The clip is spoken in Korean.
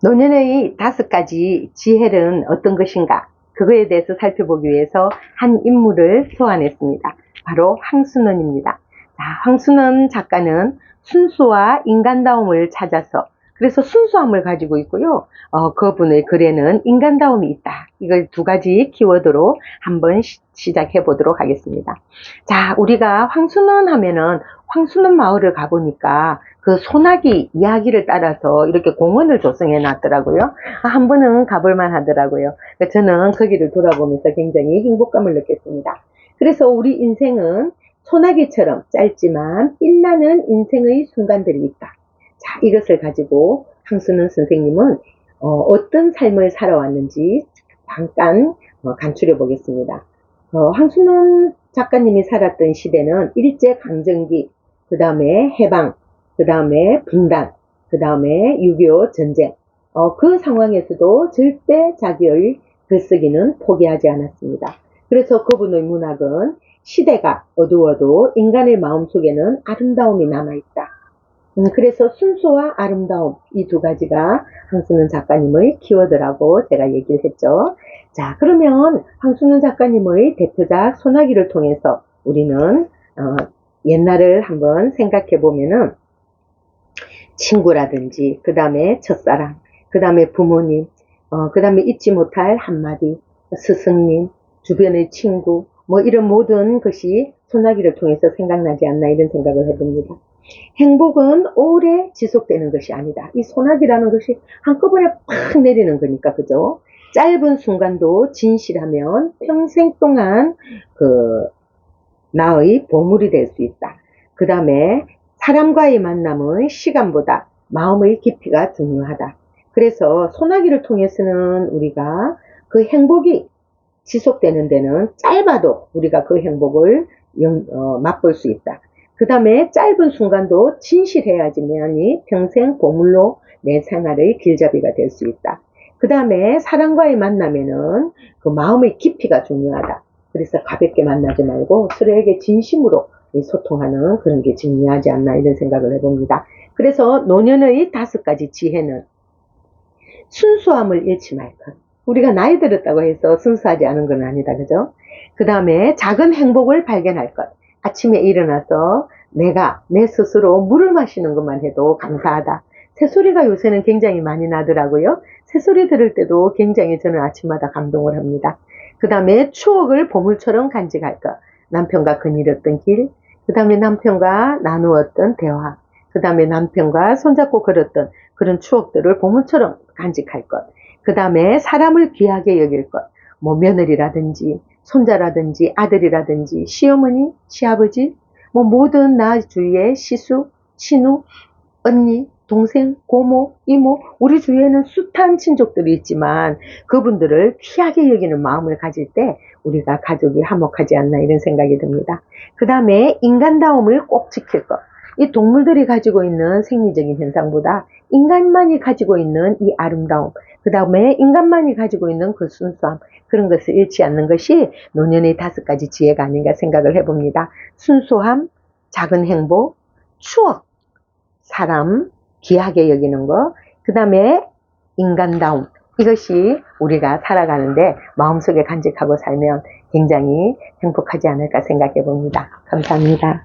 노년의 5가지 지혜는 어떤 것인가? 그거에 대해서 살펴보기 위해서 한 인물을 소환했습니다. 바로 황순원입니다. 자, 황순원 작가는 순수와 인간다움을 찾아서, 그래서 순수함을 가지고 있고요. 그분의 글에는 인간다움이 있다. 이걸 2가지 키워드로 한번 시작해 보도록 하겠습니다. 자, 우리가 황순원 하면은 황순원 마을을 가보니까 그 소나기 이야기를 따라서 이렇게 공원을 조성해 놨더라고요. 한 번은 가볼만 하더라고요. 저는 거기를 돌아보면서 굉장히 행복감을 느꼈습니다. 그래서 우리 인생은 소나기처럼 짧지만 빛나는 인생의 순간들이 있다. 자, 이것을 가지고 황순원 선생님은 어떤 삶을 살아왔는지 잠깐 간추려 보겠습니다. 황순원 작가님이 살았던 시대는 일제강점기, 그 다음에 해방, 그 다음에 분단, 그 다음에 6.25 전쟁. 그 상황에서도 절대 자기의 글쓰기는 포기하지 않았습니다. 그래서 그분의 문학은 시대가 어두워도 인간의 마음속에는 아름다움이 남아있다. 그래서 순수와 아름다움, 이 2가지가 황순원 작가님의 키워드라고 제가 얘기를 했죠. 자, 그러면 황순원 작가님의 대표작 소나기를 통해서 우리는 옛날을 한번 생각해 보면은 친구라든지, 그 다음에 첫사랑, 그 다음에 부모님, 그 다음에 잊지 못할 한마디, 스승님, 주변의 친구, 뭐 이런 모든 것이 소나기를 통해서 생각나지 않나 이런 생각을 해봅니다. 행복은 오래 지속되는 것이 아니다. 이 소나기라는 것이 한꺼번에 팍 내리는 거니까, 그죠? 짧은 순간도 진실하면 평생 동안 나의 보물이 될 수 있다. 그 다음에 사람과의 만남은 시간보다 마음의 깊이가 중요하다. 그래서 소나기를 통해서는 우리가 그 행복이 지속되는 데는 짧아도 우리가 그 행복을 맛볼 수 있다. 그 다음에 짧은 순간도 진실해야지만이 평생 보물로 내 생활의 길잡이가 될 수 있다. 그 다음에 사람과의 만남에는 그 마음의 깊이가 중요하다. 그래서 가볍게 만나지 말고 서로에게 진심으로 소통하는 그런 게 중요하지 않나 이런 생각을 해봅니다. 그래서 노년의 5가지 지혜는 순수함을 잃지 말 것. 우리가 나이 들었다고 해서 순수하지 않은 건 아니다. 그죠? 그 다음에 작은 행복을 발견할 것. 아침에 일어나서 내가 내 스스로 물을 마시는 것만 해도 감사하다. 새소리가 요새는 굉장히 많이 나더라고요. 새소리 들을 때도 굉장히 저는 아침마다 감동을 합니다. 그 다음에 추억을 보물처럼 간직할 것. 남편과 거닐었던 길, 그 다음에 남편과 나누었던 대화, 그 다음에 남편과 손잡고 걸었던 그런 추억들을 보물처럼 간직할 것. 그 다음에 사람을 귀하게 여길 것. 뭐 며느리라든지 손자라든지 아들이라든지 시어머니, 시아버지, 뭐 모든 나 주위의 시수, 친우, 언니, 동생, 고모, 이모, 우리 주위에는 숱한 친족들이 있지만 그분들을 귀하게 여기는 마음을 가질 때 우리가 가족이 화목하지 않나 이런 생각이 듭니다. 그 다음에 인간다움을 꼭 지킬 것. 이 동물들이 가지고 있는 생리적인 현상보다 인간만이 가지고 있는 이 아름다움, 그 다음에 인간만이 가지고 있는 그 순수함, 그런 것을 잃지 않는 것이 노년의 5가지 지혜가 아닌가 생각을 해봅니다. 순수함, 작은 행복, 추억, 사람, 귀하게 여기는 거, 그 다음에 인간다움. 이것이 우리가 살아가는데 마음속에 간직하고 살면 굉장히 행복하지 않을까 생각해 봅니다. 감사합니다.